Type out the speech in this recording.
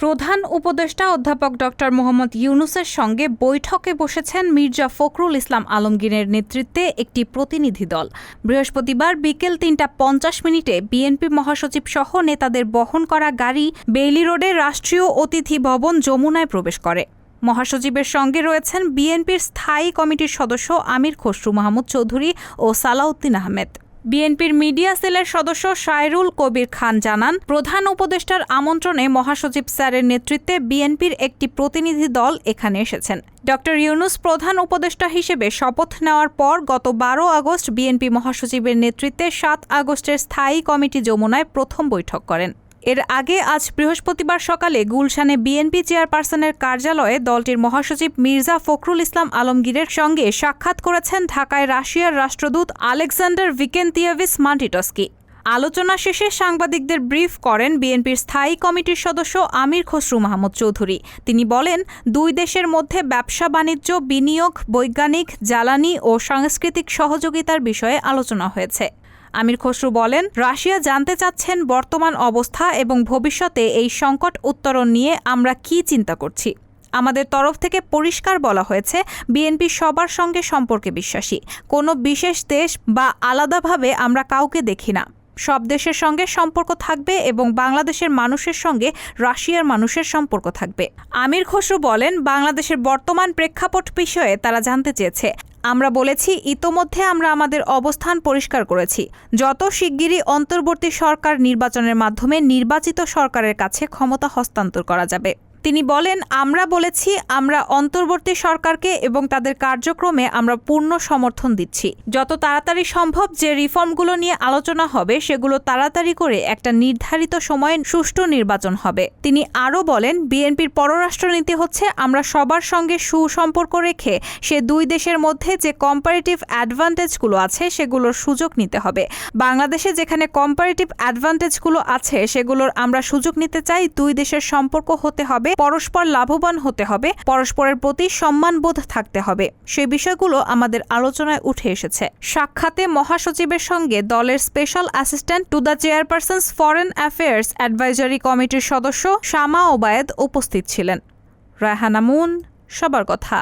প্রধান উপদেষ্টা অধ্যাপক ডক্টর মোহাম্মদ ইউনূসের সঙ্গে বৈঠকে বসেছেন মির্জা ফখরুল ইসলাম আলমগীরের নেতৃত্বে একটি প্রতিনিধি দল। বৃহস্পতিবার বিকেল ৩:৫০ বিএনপি মহাসচিব সহ নেতাদের বহন করা গাড়ি বেইলি রোডের রাষ্ট্রীয় অতিথি ভবন যমুনায় প্রবেশ করে। মহাসচিবের সঙ্গে রয়েছেন বিএনপির স্থায়ী কমিটির সদস্য আমির খসরু মাহমুদ চৌধুরী ও সালাউদ্দিন আহমেদ। বিএনপির মিডিয়া সেলের সদস্য শায়রুল কবির খান জানান, প্রধান উপদেষ্টার আমন্ত্রণে মহাসচিব স্যারের নেতৃত্বে বিএনপির একটি প্রতিনিধি দল এখানে এসেছেন। ডক্টর ইউনূস প্রধান উপদেষ্টা হিসেবে শপথ নেওয়ার পর গত ১২ আগস্ট বিএনপি মহাসচিবের নেতৃত্বে ৭ আগস্টের স্থায়ী কমিটি যমুনায় প্রথম বৈঠক করেন। এর আগে আজ বৃহস্পতিবার সকালে গুলশানে বিএনপি চেয়ারপারসনের কার্যালয়ে দলটির মহাসচিব মির্জা ফখরুল ইসলাম আলমগীরের সঙ্গে সাক্ষাৎ করেছেন ঢাকায় রাশিয়ার রাষ্ট্রদূত আলেকজান্ডার ভিকেন্তিয়াভিচ মান্টিটস্কি। আলোচনা শেষে সাংবাদিকদের ব্রিফ করেন বিএনপির স্থায়ী কমিটির সদস্য আমির খসরু মাহমুদ চৌধুরী। তিনি বলেন, দুই দেশের মধ্যে ব্যবসা বাণিজ্য, বিনিয়োগ, বৈজ্ঞানিক, জ্বালানি ও সাংস্কৃতিক সহযোগিতার বিষয়ে আলোচনা হয়েছে। আমির খসরু বলেন, রাশিয়া জানতে চাচ্ছেন বর্তমান অবস্থা এবং ভবিষ্যতে এই সংকট উত্তরণ নিয়ে আমরা কী চিন্তা করছি। আমাদের তরফ থেকে পরিষ্কার বলা হয়েছে, বিএনপি সবার সঙ্গে সম্পর্কে বিশ্বাসী। কোনো বিশেষ দেশ বা আলাদাভাবে আমরা কাউকে দেখি না। সব দেশের সঙ্গে সম্পর্ক থাকবে এবং বাংলাদেশের মানুষের সঙ্গে রাশিয়ার মানুষের সম্পর্ক থাকবে। আমির খসরু বলেন, বাংলাদেশের বর্তমান প্রেক্ষাপট বিষয়ে তারা জানতে চেয়েছে। আমরা বলেছি, ইতোমধ্যে আমরা আমাদের অবস্থান পরিষ্কার করেছি। যত শিগগিরই অন্তর্বর্তী সরকার নির্বাচনের মাধ্যমে নির্বাচিত সরকারের কাছে ক্ষমতা হস্তান্তর করা যাবে। তিনি বলেন, আমরা বলেছি, আমরা অন্তর্বর্তী সরকারকে এবং তাদের কার্যক্রমে আমরা পূর্ণ সমর্থন দিচ্ছি। যত তাড়াতাড়ি সম্ভব যে রিফর্মগুলো নিয়ে আলোচনা হবে সেগুলো তাড়াতাড়ি করে একটা নির্ধারিত সময়ে সুষ্ঠু নির্বাচন হবে। তিনি আরও বলেন, বিএনপির পররাষ্ট্রনীতি হচ্ছে আমরা সবার সঙ্গে সুসম্পর্ক রেখে সে দুই দেশের মধ্যে যে কম্পারেটিভ অ্যাডভান্টেজগুলো আছে সেগুলোর সুযোগ নিতে হবে। বাংলাদেশে যেখানে কম্পারেটিভ অ্যাডভান্টেজগুলো আছে সেগুলোর আমরা সুযোগ নিতে চাই। দুই দেশের সম্পর্ক হতে হবে, পরস্পর লাভবান হতে হবে, পরস্পরের প্রতি সম্মানবোধ থাকতে হবে। সেই বিষয়গুলো আমাদের আলোচনায় উঠে এসেছে। সাক্ষাতে মহাসচিবের সঙ্গে দলের special assistant to the chairperson's foreign affairs advisory কমিটির সদস্য শামা ওবায়েদ উপস্থিত ছিলেন। রায়হানা মুন, সবার কথা।